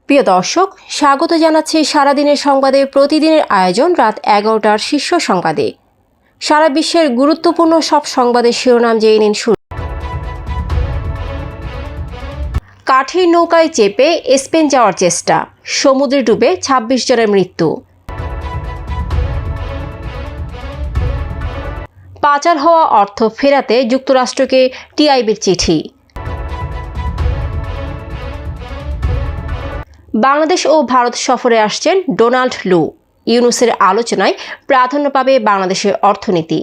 প্রিয় দর্শক, স্বাগত জানাচ্ছি সারাদিনের সংবাদে প্রতিদিনের আয়োজন রাত 11টার শীর্ষ সংবাদে। সারা বিশ্বের গুরুত্বপূর্ণ সব সংবাদের শিরোনাম জেনে নিন। কাঠের নৌকায় চেপে স্পেন যাওয়ার চেষ্টা, সমুদ্রে ডুবে 26 জনের মৃত্যু। পাচার হওয়া অর্থ ফেরাতে যুক্তরাষ্ট্রকে টিআইবির চিঠি। বাংলাদেশ ও ভারত সফরে আসছেন ডোনাল্ড লু, ইউনূসের আলোচনায় প্রাধান্য পাবে বাংলাদেশের অর্থনীতি।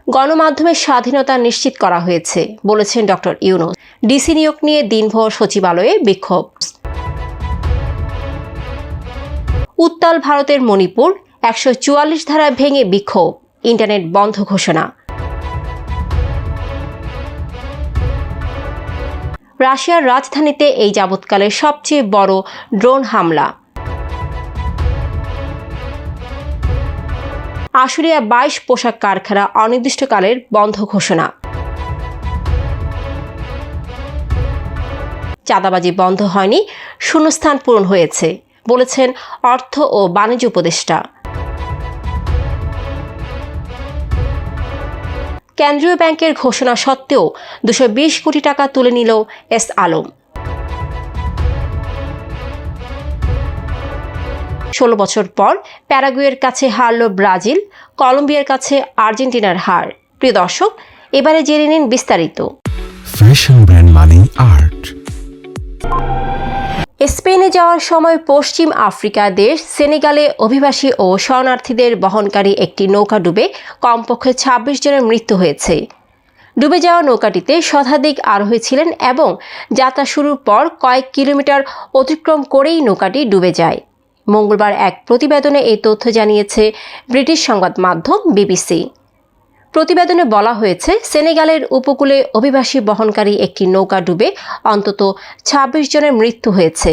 গণমাধ্যমের স্বাধীনতা নিশ্চিত করা হয়েছে বলেছেন ডক্টর ইউনূস। ডিসি নিয়োগ নিয়ে দিনভর সচিবালয়ে বিক্ষোভ। উত্তাল ভারতের মণিপুর, 144 ধারা ভেঙে বিক্ষোভ, ইন্টারনেট বন্ধ ঘোষণা। রাশিয়ার রাজধানীতে এই যাবৎকালের সবচেয়ে বড় ড্রোন হামলা। আশুলিয়া 22 পোশাক কারখানা অনির্দিষ্টকালের বন্ধ ঘোষণা। চাঁদাবাজি বন্ধ হয়নি, শূন্যস্থান পূরণ হয়েছে বলেছেন অর্থ ও বাণিজ্য উপদেষ্টা। কেন্দ্রীয় ব্যাংকের ঘোষণা সত্ত্বেও 220 কোটি টাকা তুলে নিল এস আলম। 16 বছর পর প্যারাগুয়ের কাছে হারল ব্রাজিল, কলম্বিয়ার কাছে আর্জেন্টিনার হার। প্রিয় দর্শক, এবারে জেনে নিন বিস্তারিত। ফ্যাশন ব্র্যান্ড মানে আর্ট। স্পেনে যাওয়ার সময় পশ্চিম আফ্রিকা দেশ সেনেগালে অভিবাসী ও শরণার্থীদের বহনকারী একটি নৌকা ডুবে কমপক্ষে 26 জনের মৃত্যু হয়েছে। ডুবে যাওয়া নৌকাটিতে শতাধিক আরোহী ছিলেন এবং যাত্রা শুরুর পর কয়েক কিলোমিটার অতিক্রম করেই নৌকাটি ডুবে যায়। মঙ্গলবার এক প্রতিবেদনে এই তথ্য জানিয়েছে ব্রিটিশ সংবাদ মাধ্যম বিবিসি। প্রতিবেদনে বলা হয়েছে, সেনেগালের উপকূলে অভিবাসী বহনকারী একটি নৌকা ডুবে অন্তত 26 জনের মৃত্যু হয়েছে।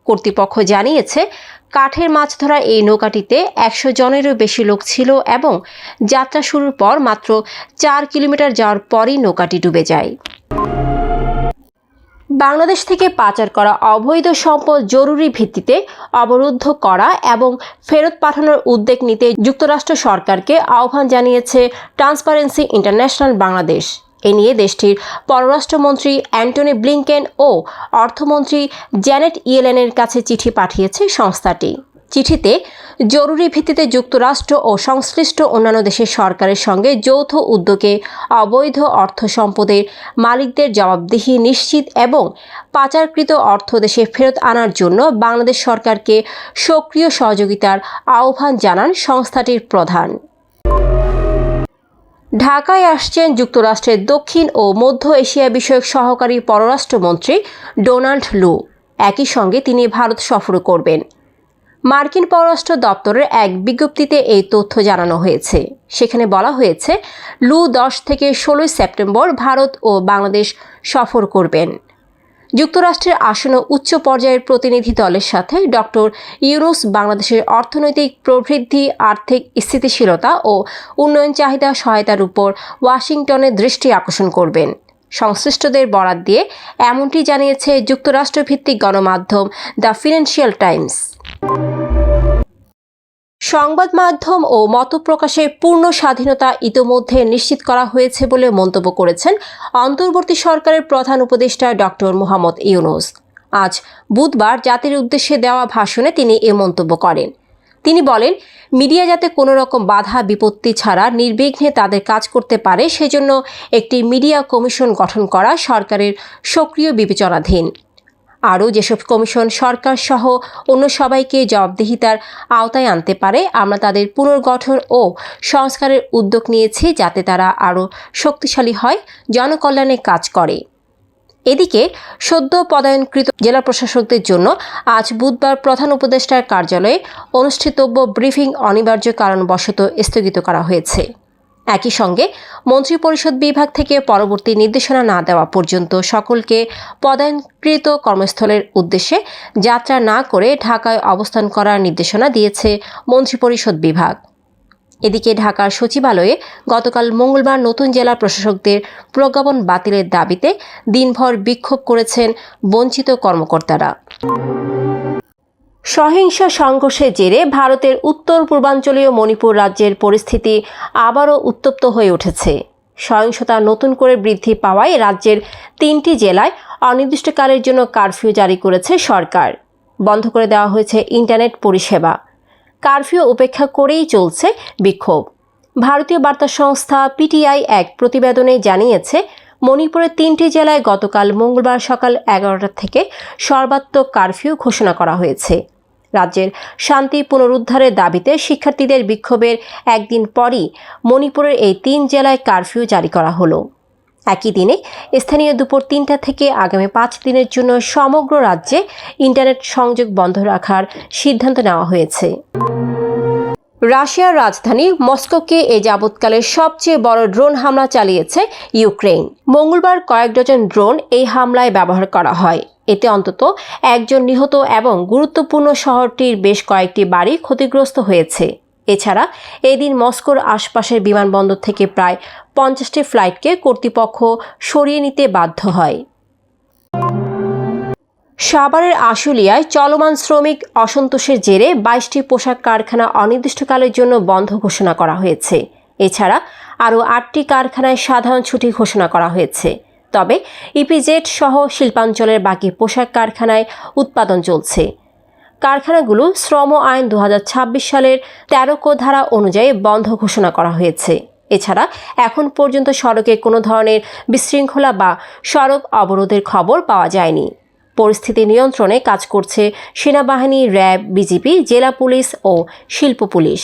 কর্তৃপক্ষ জানিয়েছে, কাঠের মাছ ধরা এই নৌকাটিতে 100 জনেরও বেশি লোক ছিল এবং যাত্রা শুরুর পর মাত্র 4 কিলোমিটার যাওয়ার পরই নৌকাটি ডুবে যায়। বাংলাদেশ থেকে পাচার করা অবৈধ সম্পদ জরুরি ভিত্তিতে অবরুদ্ধ করা এবং ফেরত পাঠানোর উদ্যোগ নিতে যুক্তরাষ্ট্র সরকারকে আহ্বান জানিয়েছে ট্রান্সপারেন্সি ইন্টারন্যাশনাল বাংলাদেশ। এ নিয়ে দেশটির পররাষ্ট্রমন্ত্রী অ্যান্টনি ব্লিংকেন ও অর্থমন্ত্রী জ্যানেট ইয়েলেনের কাছে চিঠি পাঠিয়েছে সংস্থাটি। চিঠিতে জরুরি ভিত্তিতে যুক্তরাষ্ট্র ও সংশ্লিষ্ট অন্যান্য দেশের সরকারের সঙ্গে যৌথ উদ্যোগে অবৈধ অর্থ সম্পদের মালিকদের জবাবদিহি নিশ্চিত এবং পাচারকৃত অর্থ দেশে ফেরত আনার জন্য বাংলাদেশ সরকারকে সক্রিয় সহযোগিতার আহ্বান জানান সংস্থাটির প্রধান। ঢাকায় আসছেন যুক্তরাষ্ট্রের দক্ষিণ ও মধ্য এশিয়া বিষয়ক সহকারী পররাষ্ট্রমন্ত্রী ডোনাল্ড লু। একই সঙ্গে তিনি ভারত সফর করবেন। মার্কিন পররাষ্ট্র দপ্তরের এক বিজ্ঞপ্তিতে এই তথ্য জানানো হয়েছে। সেখানে বলা হয়েছে, লু 10 থেকে 16 সেপ্টেম্বর ভারত ও বাংলাদেশ সফর করবেন। যুক্তরাষ্ট্রের আসন্ন উচ্চ পর্যায়ের প্রতিনিধি দলের সাথে ডক্টর ইউনূস বাংলাদেশের অর্থনৈতিক প্রবৃদ্ধি, আর্থিক স্থিতিশীলতা ও উন্নয়ন চাহিদা সহায়তার উপর ওয়াশিংটনে দৃষ্টি আকর্ষণ করবেন। সংশ্লিষ্টদের বরাত দিয়ে এমনটি জানিয়েছে যুক্তরাষ্ট্রভিত্তিক গণমাধ্যম দ্য ফিনান্সিয়াল টাইমস। সংবাদ মাধ্যম ও মত প্রকাশের পূর্ণ স্বাধীনতা ইতোমধ্যে নিশ্চিত করা হয়েছে বলে মন্তব্য করেছেন অন্তর্বর্তী সরকারের প্রধান উপদেষ্টা ডক্টর মোহাম্মদ ইউনূস। আজ বুধবার জাতির উদ্দেশ্যে দেওয়া ভাষণে তিনি এ মন্তব্য করেন। তিনি বলেন, মিডিয়া যাতে কোনো রকম বাধা বিপত্তি ছাড়া নির্বিঘ্নে তাদের কাজ করতে পারে সেজন্য একটি মিডিয়া কমিশন গঠন করা সরকারের সক্রিয় বিবেচনাধীন। আরও যেসব কমিশন সরকার সহ অন্য সবাইকে জবাবদিহিতার আওতায় আনতে পারে, আমরা তাদের পুনর্গঠন ও সংস্কারের উদ্যোগ নিয়েছি যাতে তারা আরও শক্তিশালী হয়, জনকল্যাণে কাজ করে। এদিকে সদ্য পদায়নকৃত জেলা প্রশাসকদের জন্য আজ বুধবার প্রধান উপদেষ্টার কার্যালয়ে অনুষ্ঠিতব্য ব্রিফিং অনিবার্য কারণবশত স্থগিত করা হয়েছে। একই সঙ্গে মন্ত্রিপরিষদ বিভাগ থেকে পরবর্তী নির্দেশনা না দেওয়া পর্যন্ত সকলকে পদায়নকৃত কর্মস্থলের উদ্দেশ্যে যাত্রা না করে ঢাকায় অবস্থান করার নির্দেশনা দিয়েছে মন্ত্রিপরিষদ বিভাগ। এদিকে ঢাকার সচিবালয়ে গতকাল মঙ্গলবার নতুন জেলা প্রশাসকদের প্রজ্ঞাপন বাতিলের দাবিতে দিনভর বিক্ষোভ করেছেন বঞ্চিত কর্মকর্তারা। সহিংস সংঘর্ষের জেরে ভারতের উত্তর পূর্বাঞ্চলীয় মণিপুর রাজ্যের পরিস্থিতি আবারও উত্তপ্ত হয়ে উঠেছে। সহিংসতা নতুন করে বৃদ্ধি পাওয়ায় রাজ্যের 3টি জেলায় অনির্দিষ্টকালের জন্য কারফিউ জারি করেছে সরকার। বন্ধ করে দেওয়া হয়েছে ইন্টারনেট পরিষেবা। কারফিউ উপেক্ষা করেই চলছে বিক্ষোভ। ভারতীয় বার্তা সংস্থা পিটিআই এক প্রতিবেদনে জানিয়েছে, মণিপুরের 3টি জেলায় গতকাল মঙ্গলবার সকাল 11টা থেকে সর্বাত্মক কারফিউ ঘোষণা করা হয়েছে। রাজ্যের শান্তি পুনরুদ্ধারের দাবিতে শিক্ষার্থীদের বিক্ষোভের একদিন পরই মণিপুরের এই 3 জেলায় কারফিউ জারি করা হলো। একই দিনে স্থানীয় দুপুর 3টা থেকে আগামী 5 দিনের জন্য সমগ্র রাজ্যে ইন্টারনেট সংযোগ বন্ধ রাখার সিদ্ধান্ত নেওয়া হয়েছে। রাশিয়ার রাজধানী মস্কোকে এ যাবৎকালের সবচেয়ে বড় ড্রোন হামলা চালিয়েছে ইউক্রেন। মঙ্গলবার কয়েক ডজন ড্রোন এই হামলায় ব্যবহার করা হয়। এতে অন্তত একজন নিহত এবং গুরুত্বপূর্ণ শহরটির বেশ কয়েকটি বাড়ি ক্ষতিগ্রস্ত হয়েছে। এছাড়া এদিন মস্কোর আশপাশের বিমানবন্দর থেকে প্রায় 50টি ফ্লাইটকে কর্তৃপক্ষ সরিয়ে নিতে বাধ্য হয়। সাভারের আশুলিয়ায় চলমান শ্রমিক অসন্তোষের জেরে 22টি পোশাক কারখানা অনির্দিষ্টকালের জন্য বন্ধ ঘোষণা করা হয়েছে। এছাড়া আরও 8টি কারখানায় সাধারণ ছুটি ঘোষণা করা হয়েছে। তবে ইপিজেড সহ শিল্পাঞ্চলের বাকি পোশাক কারখানায় উৎপাদন চলছে। কারখানাগুলো শ্রম আইন 2026 সালের 13 ক ধারা অনুযায়ী বন্ধ ঘোষণা করা হয়েছে। এছাড়া এখন পর্যন্ত সড়কে কোনো ধরনের বিশৃঙ্খলা বা সড়ক অবরোধের খবর পাওয়া যায়নি। পরিস্থিতি নিয়ন্ত্রণে কাজ করছে সেনাবাহিনী, র্যাব, বিজিবি, জেলা পুলিশ ও শিল্প পুলিশ।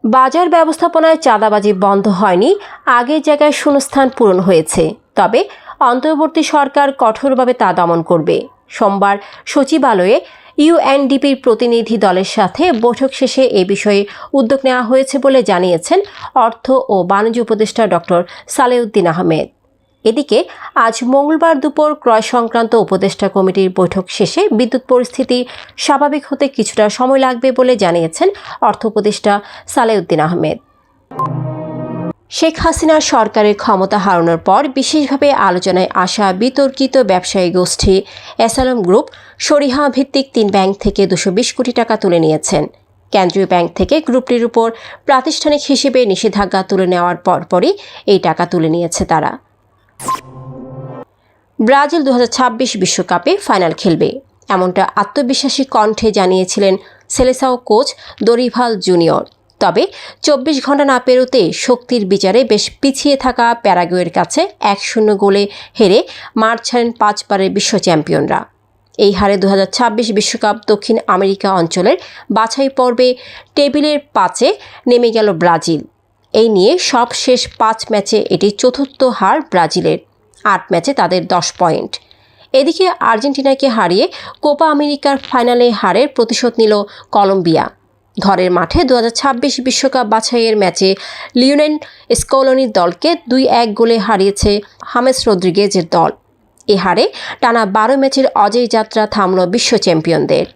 বাজার ব্যবস্থাপনায় চাঁদাবাজি বন্ধ হয়নি, আগের জায়গায় শূন্যস্থান পূরণ হয়েছে। তবে অন্তর্বর্তী সরকার কঠোরভাবে তা দমন করবে। সোমবার সচিবালয়ে ইউএনডিপির প্রতিনিধি দলের সাথে বৈঠক শেষে এ বিষয়ে উদ্যোগ নেওয়া হয়েছে বলে জানিয়েছেন অর্থ ও বাণিজ্য উপদেষ্টা ডক্টর সালেউদ্দিন আহমেদ। এদিকে আজ মঙ্গলবার দুপুর ক্রয় সংক্রান্ত উপদেষ্টা কমিটির বৈঠক শেষে বিদ্যুৎ পরিস্থিতি স্বাভাবিক হতে কিছুটা সময় লাগবে বলে জানিয়েছেন অর্থ উপদেষ্টা সালেউদ্দিন আহমেদ। শেখ হাসিনার সরকারের ক্ষমতা হারানোর পর বিশেষভাবে আলোচনায় আসা বিতর্কিত ব্যবসায়ী গোষ্ঠী এসালম গ্রুপ শরীহা ভিত্তিক 3 ব্যাংক থেকে 220 কোটি টাকা তুলে নিয়েছেন। কেন্দ্রীয় ব্যাংক থেকে গ্রুপটির উপর প্রাতিষ্ঠানিক হিসেবে নিষেধাজ্ঞা তুলে নেওয়ার পরপরই এই টাকা তুলে নিয়েছে তারা। ব্রাজিল 2026 বিশ্বকাপে ফাইনাল খেলবে, এমনটা আত্মবিশ্বাসী কণ্ঠে জানিয়েছিলেন সেলেসাও কোচ দরিভাল জুনিয়র। তবে 24 ঘন্টা না পেরোতে শক্তির বিচারে বেশ পিছিয়ে থাকা প্যারাগুয়ের কাছে 1-0 গোলে হেরে মাঠ ছাড়েন 5 বারের বিশ্ব চ্যাম্পিয়নরা। এই হারে 2026 বিশ্বকাপ দক্ষিণ আমেরিকা অঞ্চলের বাছাই পর্বে টেবিলের 5-এ নেমে গেল ব্রাজিল। এই নিয়ে সবশেষ 5 ম্যাচে এটি চতুর্থ হার ব্রাজিলের। 8 ম্যাচে তাদের 10 পয়েন্ট। এদিকে আর্জেন্টিনাকে হারিয়ে কোপা আমেরিকার ফাইনালে হারের প্রতিশোধ নিল কলম্বিয়া। ঘরের মাঠে 2026 বিশ্বকাপ বাছাইয়ের ম্যাচে লিওনেল স্কলোনির দলকে 2-1 গোলে হারিয়েছে হামেস রদ্রিগেজের দল। এ হারে টানা 12 ম্যাচের অজেয় যাত্রা থামল বিশ্ব চ্যাম্পিয়নদের।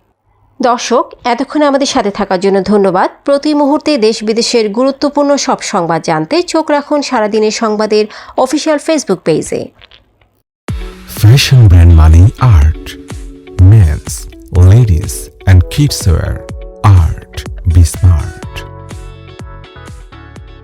দর্শক, এতক্ষণ আমাদের সাথে থাকার জন্য ধন্যবাদ। প্রতি মুহূর্তে দেশ বিদেশের গুরুত্বপূর্ণ সব সংবাদ জানতে চোখ রাখুন সারাদিনের সংবাদের অফিসিয়াল ফেসবুক পেজে। Fashion brand money art. Men's, ladies and kids wear art.